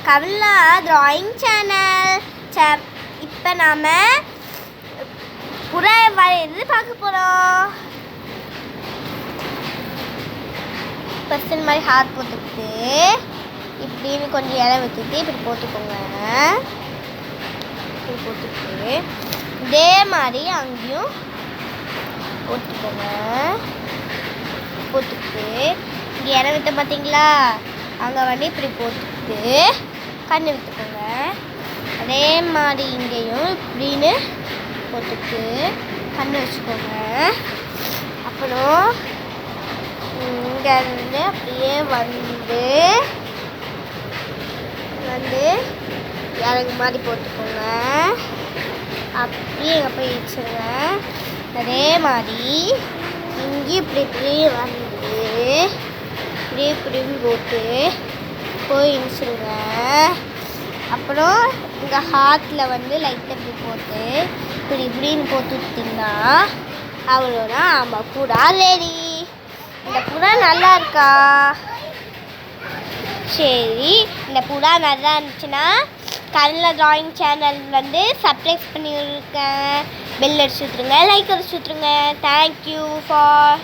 Kamala drawing channel. இப்போ நாம் புறா வரையிறது பார்க்க போகிறோம். ஃபஸ்ட்டு இந்த மாதிரி ஹார்ட் போட்டுக்கிட்டு இப்படின்னு கொஞ்சம் இலை வச்சுட்டு இப்படி போட்டுக்கோங்க. இப்படி போட்டுக்கிட்டு இதே மாதிரி அங்கேயும் போட்டுக்கோங்க. போட்டுக்கிட்டு இங்கே இலை விட்ட பார்த்தீங்களா, அங்கே வந்து இப்படி போட்டுக்கிட்டு கண்ணு விட்டுக்கோங்க. அதே மாதிரி இங்கேயும் இப்படின்னு போட்டுக்கிட்டு கண்ணு வச்சுக்கோங்க. அப்புறம் இங்கேருந்து அப்படியே வந்து இறங்கு மாதிரி போட்டுக்கோங்க. அப்படியே எங்கே போய் வச்சுருங்க. அதே மாதிரி இங்கேயும் இப்படி இப்படி வந்து இப்படி இப்படின்னு போட்டு போய் இடிச்சிருங்க. அப்புறம் இங்கே ஹார்ட்டில் வந்து லைட்டாக இப்படி போட்டு இப்படி இப்படின்னு போட்டு விட்டிங்கன்னா அவ்வளோதான், நம்ம புறா ரெடி. இந்த புறா நல்லா இருக்கா? சரி, இந்த புறா நல்லா இருந்துச்சுன்னா கமலா டிராயிங் சேனல் வந்து சப்ஸ்கிரைப் பண்ணியிருக்கேன். பெல் அடிச்சு விட்ருங்க, லைக் அடிச்சு விட்ருங்க. Thank you for